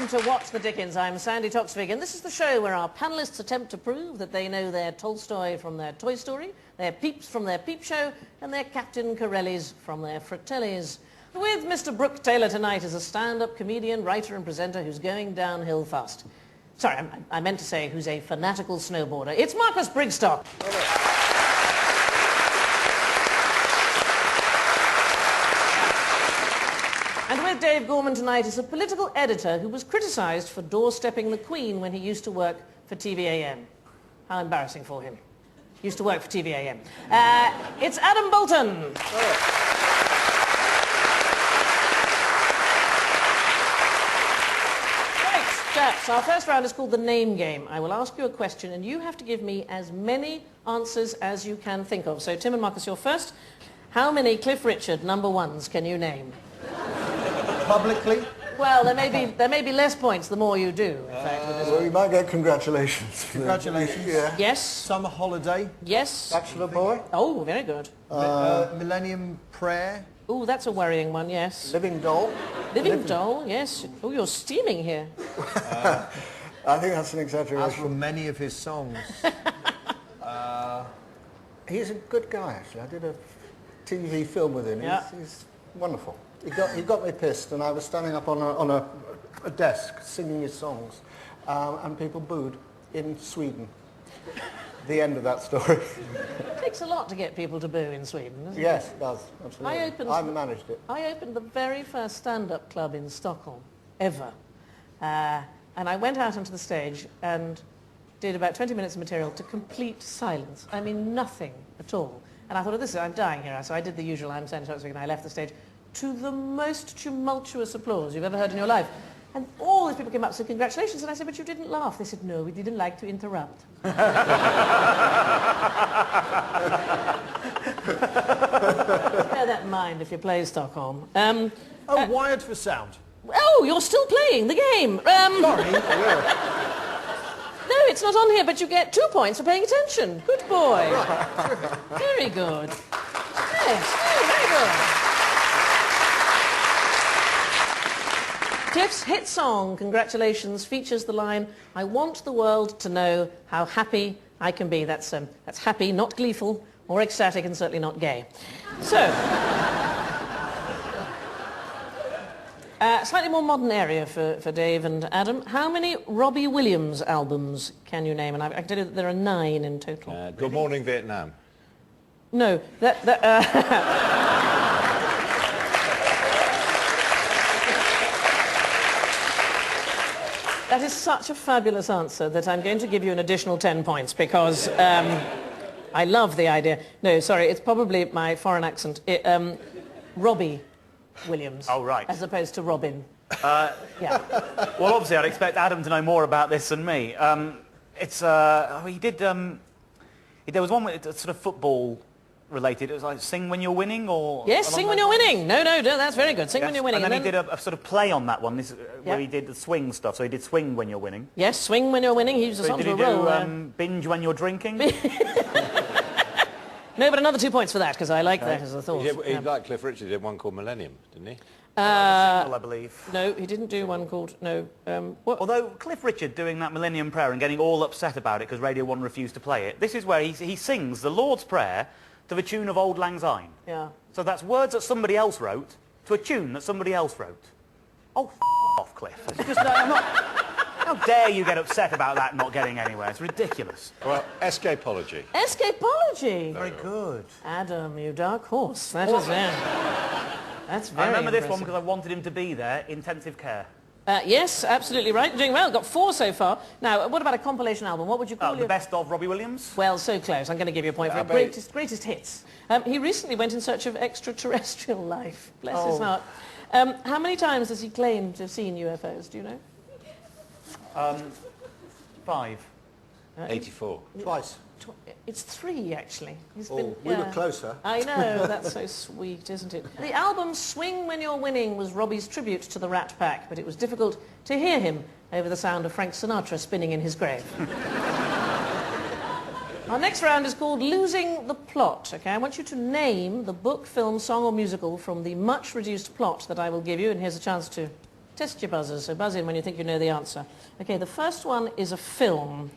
welcome to Watch the Dickens. I'm Sandi Toksvig, and this is the show where our panellists attempt to prove that they know their Tolstoy from their Toy Story, their Peeps from their Peep Show, and their Captain Corellis from their Fratellis. With Mr. Brooke-Taylor tonight as a stand-up comedian, writer and presenter who's going downhill fast. Sorry, I meant to say who's a fanatical snowboarder. It's Marcus Brigstocke. And with Dave Gorman tonight is a political editor who was criticised for doorstepping the Queen when he used to work for TVAM. How embarrassing for him. Used to work for TVAM. It's Adam Bolton. Right, chaps, our first round is called the name game. I will ask you a question and you have to give me as many answers as you can think of. So Tim and Marcus, you're first. How many Cliff Richard number ones can you name? Publicly? Well, there may be less points the more you do, in fact. Well, you might get congratulations. Congratulations. Yeah. Yes. Summer Holiday? Yes. Bachelor Boy? Oh, very good. Millennium Prayer? Oh, that's a worrying one, yes. Living Doll? Living Doll, yes. Oh, you're steaming here. I think that's an exaggeration. As for many of his songs. He's a good guy, actually. I did a TV film with him. Yeah. He's wonderful. He got me pissed, and I was standing up on a desk singing his songs, and people booed in Sweden. The end of that story. It takes a lot to get people to boo in Sweden, doesn't it? Yes, it does, absolutely. I managed it. I opened the very first stand-up club in Stockholm, ever. And I went out onto the stage and did about 20 minutes of material to complete silence. I mean, nothing at all. And I thought, I'm dying here. So I did the usual, I'm Sandi Toksvig, and I left the stage to the most tumultuous applause you've ever heard in your life. And all these people came up and said, congratulations. And I said, but you didn't laugh. They said, no, we didn't like to interrupt. Bear that in mind if you play Stockholm. Wired for Sound. Oh, you're still playing the game. Sorry. No, it's not on here, but you get 2 points for paying attention. Good boy. Very good. Yes, very good. Cliff's hit song, Congratulations, features the line, I want the world to know how happy I can be. That's happy, not gleeful, or ecstatic, and certainly not gay. So, slightly more modern area for Dave and Adam. How many Robbie Williams albums can you name? And I can tell you that there are 9 in total. Good Morning Vietnam. No, That is such a fabulous answer that I'm going to give you an additional 10 points because I love the idea. No, sorry, it's probably my foreign accent. Robbie Williams. Oh, right. As opposed to Robin. Yeah. Well, obviously, I'd expect Adam to know more about this than me. He did... there was one with sort of football related. It was like Sing When You're Winning, or... Yes, Sing When You're Winning. No, that's very good. Sing When You're Winning. And then he did a sort of play on that one, where he did the swing stuff. So he did Swing When You're Winning. Yes, Swing When You're Winning. He was a song to a roll. Did he do Binge When You're Drinking? No, but another 2 points for that, because I like that as a thought. He like Cliff Richard did one called Millennium, didn't he? I believe. No, he didn't do one called... No. What? Although Cliff Richard doing that Millennium Prayer and getting all upset about it because Radio 1 refused to play it, this is where he sings the Lord's Prayer to the tune of Auld Lang Syne. Yeah. So that's words that somebody else wrote to a tune that somebody else wrote. Oh, off, Cliff. It's just, how dare you get upset about that not getting anywhere? It's ridiculous. Well, Escapology. Escapology. Very good. Adam, you dark horse. That is it. That's very I remember this impressive. one because I wanted him to be there. Intensive Care. Yes, absolutely right. You're doing well. Got 4 so far. Now, what about a compilation album? What would you call it? The best of Robbie Williams? Well, so close. I'm going to give you a point for it. Greatest hits. He recently went in search of extraterrestrial life. Bless his heart. How many times does he claim to have seen UFOs? Do you know? 5. 84. Twice. It's 3, actually. We were closer. I know, that's so sweet, isn't it? The album Swing When You're Winning was Robbie's tribute to the Rat Pack, but it was difficult to hear him over the sound of Frank Sinatra spinning in his grave. Our next round is called Losing the Plot, okay? I want you to name the book, film, song or musical from the much reduced plot that I will give you, and here's a chance to Test your buzzers, so buzz in when you think you know the answer. Okay, the first one is a film.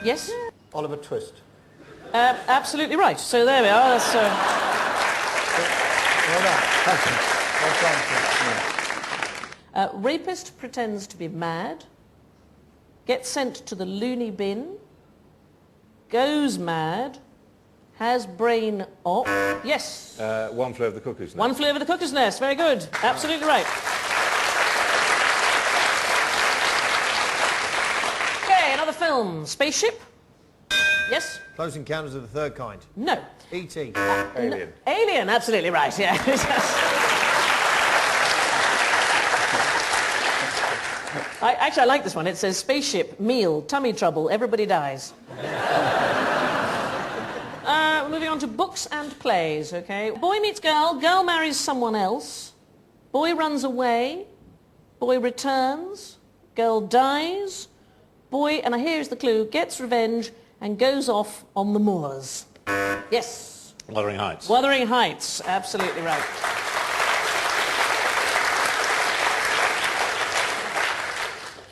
Yes? Oliver Twist. Absolutely right. So there we are. That's, Well done. Thank you. Well done. rapist pretends to be mad, gets sent to the loony bin, goes mad, has brain op. Yes. One Flew Over the Cuckoo's Nest. One Flew Over the Cuckoo's Nest. Very good. Absolutely right. Okay, another film. Spaceship. Yes. Close Encounters of the Third Kind. No. E.T. Alien. Alien. Absolutely right. Yeah. Actually, I like this one. It says spaceship, meal, tummy trouble, everybody dies. Moving on to books and plays, okay? Boy meets girl, girl marries someone else, boy runs away, boy returns, girl dies, boy, and here's the clue, gets revenge and goes off on the moors. Yes. Wuthering Heights. Wuthering Heights, absolutely right.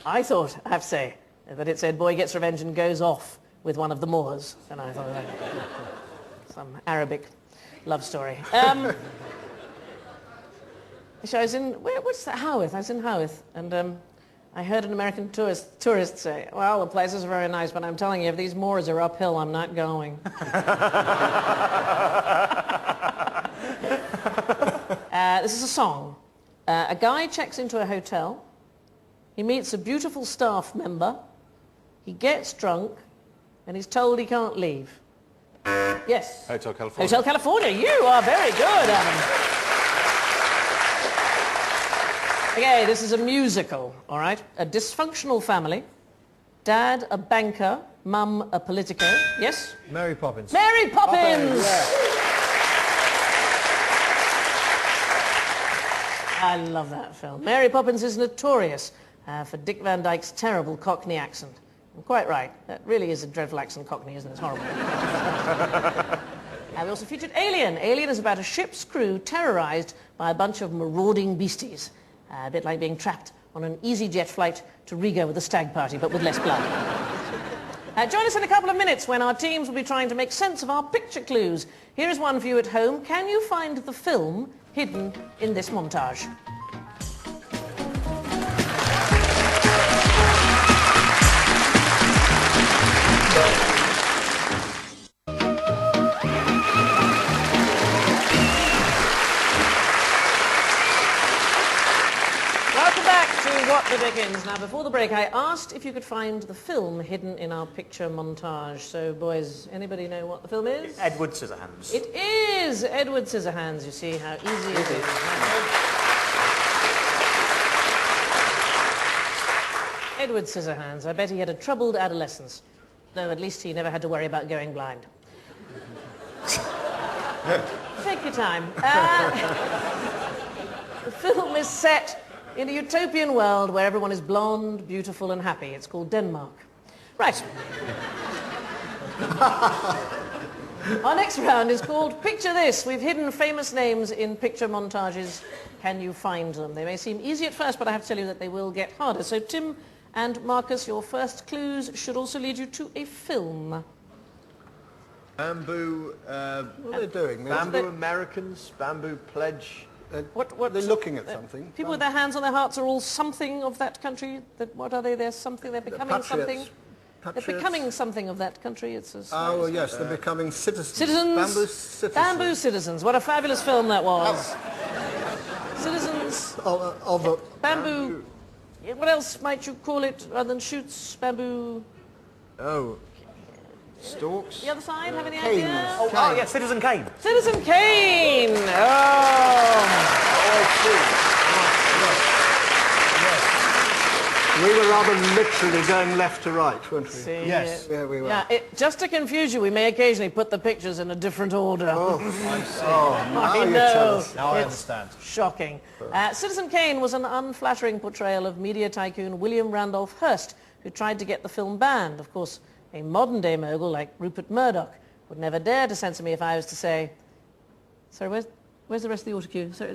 I thought, I have to say, that it said boy gets revenge and goes off with one of the Moors. And I thought, some Arabic love story. So I was in, what's that, Haworth? I was in Haworth, and I heard an American tourist say, well, the places are very nice, but I'm telling you, if these moors are uphill, I'm not going. This is a song. A guy checks into a hotel. He meets a beautiful staff member. He gets drunk, and he's told he can't leave. Yes. Hotel California. Hotel California. You are very good, Adam. Okay, this is a musical, all right? A dysfunctional family. Dad, a banker. Mum, a politico. Yes? Mary Poppins. Mary Poppins! I love that film. Mary Poppins is notorious for Dick Van Dyke's terrible Cockney accent. I'm quite right. That really is a dreadful accent, Cockney, isn't it? It's horrible. We also featured Alien. Alien is about a ship's crew terrorised by a bunch of marauding beasties. A bit like being trapped on an EasyJet flight to Riga with a stag party, but with less blood. Join us in a couple of minutes when our teams will be trying to make sense of our picture clues. Here is one for you at home. Can you find the film hidden in this montage? What the Dickens. Now, before the break, I asked if you could find the film hidden in our picture montage. So, boys, anybody know what the film is? Edward Scissorhands. It is Edward Scissorhands. You see how easy it is. Edward Scissorhands. I bet he had a troubled adolescence, though at least he never had to worry about going blind. Take your time. The film is set in a utopian world where everyone is blonde, beautiful and happy. It's called Denmark. Right. Our next round is called Picture This. We've hidden famous names in picture montages. Can you find them? They may seem easy at first, but I have to tell you that they will get harder. So Tim and Marcus, your first clues should also lead you to a film. Bamboo... What are they doing? Bamboo Americans, Bamboo Pledge... What, they're looking at something. People with their hands on their hearts are all something of that country. What are they? They're something. They're becoming something. Patriots. They're becoming something of that country. It's a Oh, well, yes, they're becoming citizens. Citizens. Bamboo citizens. Bamboo Citizens. What a fabulous film that was. Citizens. Bamboo. What else might you call it other than shoots? Bamboo. Oh. Stalks? The other side, have any Canes. idea? Oh, yeah, Citizen Kane. Citizen Kane! Oh! We were rather literally going left to right, weren't we? See, Yes. Yeah, we were. Yeah, just to confuse you, we may occasionally put the pictures in a different order. Oh, I see. Oh, now I you know. tell us. Now I It's understand. Shocking. Citizen Kane was an unflattering portrayal of media tycoon William Randolph Hearst, who tried to get the film banned. Of course, a modern-day mogul like Rupert Murdoch would never dare to censor me if I was to say... Sorry, where's the rest of the autocue? Sorry.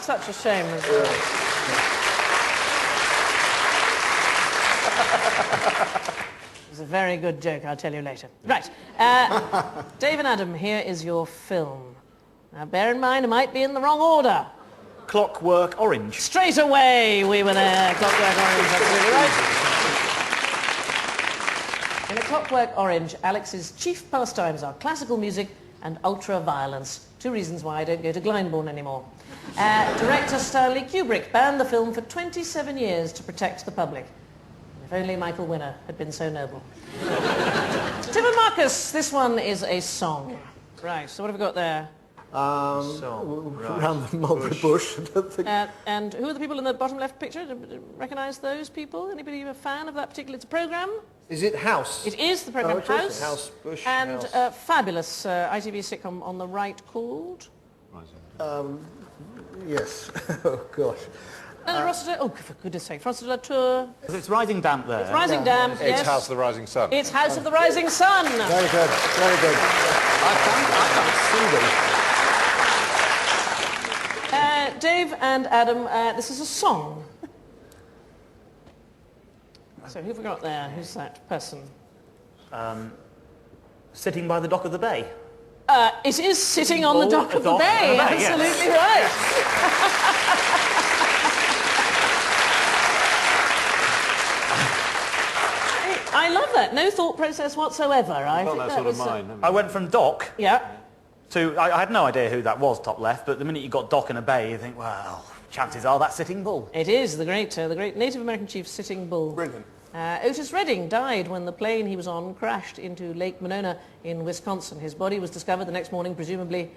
Such a shame. It's a very good joke, I'll tell you later. Right. Dave and Adam, here is your film. Now, bear in mind, it might be in the wrong order. Clockwork Orange. Straight away, we were there. Clockwork Orange, absolutely right. In A Clockwork Orange, Alex's chief pastimes are classical music and ultra-violence. 2 reasons why I don't go to Glyndebourne anymore. Director Stanley Kubrick banned the film for 27 years to protect the public. If only Michael Winner had been so noble. Tim and Marcus, this one is a song. Right, so what have we got there? Around the mulberry bush. I don't think. And who are the people in the bottom left picture? Do you recognise those people? Anybody a fan of that particular programme? Is it House? It is the programme House. House, Bush, and House. Fabulous ITV sitcom on the right called? Yes. Oh, gosh. Oh, for goodness sake, Frosted La Tour. It's Rising Damp there. It's Rising Damp, yes. It's House of the Rising Sun. It's House of the Rising Sun. Very good, very good. I can't see them. Dave and Adam, this is a song. So who have we got there? Who's that person? Sitting by the dock of the bay. It is Sitting on the Dock of the Bay. Absolutely right. I love that. No thought process whatsoever. I Well, think that's that sort of was, mine. I went from dock Yeah. to... I had no idea who that was top left, but the minute you got dock and a bay, you think, well, chances are that's Sitting Bull. It is the great Native American chief Sitting Bull. Brilliant. Otis Redding died when the plane he was on crashed into Lake Monona in Wisconsin. His body was discovered the next morning, presumably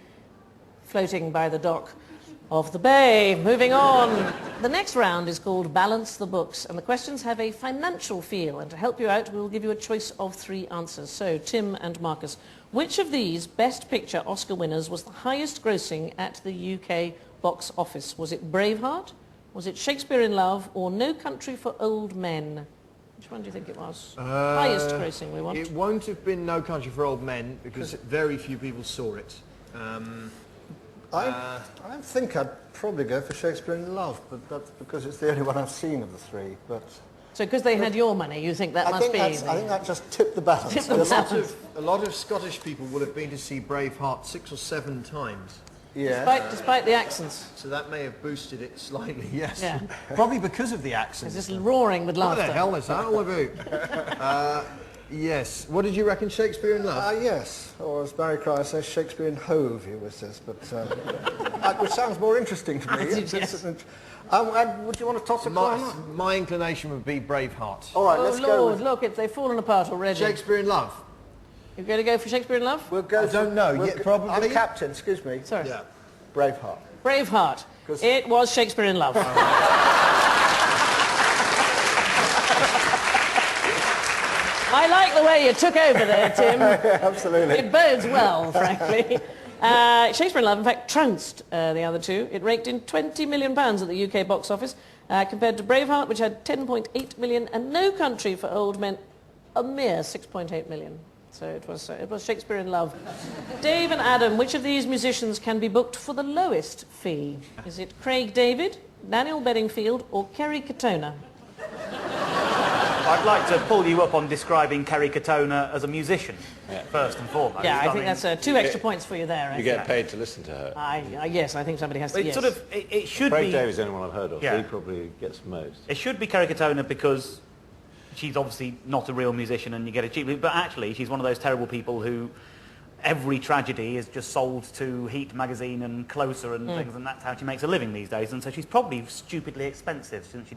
floating by the dock of the bay. Moving on. The next round is called Balance the Books, and the questions have a financial feel, and to help you out, we'll give you a choice of 3 answers. So, Tim and Marcus, which of these Best Picture Oscar winners was the highest grossing at the UK box office? Was it Braveheart, was it Shakespeare in Love, or No Country for Old Men? Which one do you think it was? Highest grossing we want. It won't have been No Country for Old Men because very few people saw it. I think I'd probably go for Shakespeare in Love, but that's because it's the only one I've seen of the 3. But So because they had your money, you think that I must think be... I think that just tipped the balance. Tipped the balance. A lot of Scottish people will have been to see Braveheart 6 or 7 times. Yeah. Despite the accents. So that may have boosted it slightly, yes. Yeah. Probably because of the It's accent. just roaring with What laughter. the hell is that all about? Yes. What did you reckon, Shakespeare in Love? Yes, or as Barry Cryer says, Shakespeare in Hove, he always says, but which sounds more interesting to me. Yes. And would you want to toss a coin? My inclination would be Braveheart. All right, Oh, let's go Lord, with... look, they've fallen apart already. Shakespeare in Love? You're going to go for Shakespeare in Love? We'll go I don't know, yet probably. I'm captain, excuse me. Sorry. Yeah. Braveheart. Braveheart. It was Shakespeare in Love. I like the way you took over there, Tim. Absolutely. It bodes well, frankly. Shakespeare in Love, in fact, trounced the other 2. It raked in £20 million at the UK box office, compared to Braveheart, which had 10.8 million, and No Country for Old Men, a mere 6.8 million. So it was Shakespeare in Love. Dave and Adam, which of these musicians can be booked for the lowest fee? Is it Craig David, Daniel Bedingfield, or Kerry Katona? I'd like to pull you up on describing Kerry Katona as a musician, first and foremost. Yeah, I think mean, that's 2 extra points for you there. You get paid to listen to her. Yes, I think somebody has to. It Yes. sort of, it should Craig be... Davis is the only one I've heard of. Yeah. He probably gets most. It should be Kerry Katona because she's obviously not a real musician and you get it cheaply, but actually she's one of those terrible people who every tragedy is just sold to Heat magazine and Closer and things, and that's how she makes a living these days, and so she's probably stupidly expensive since she did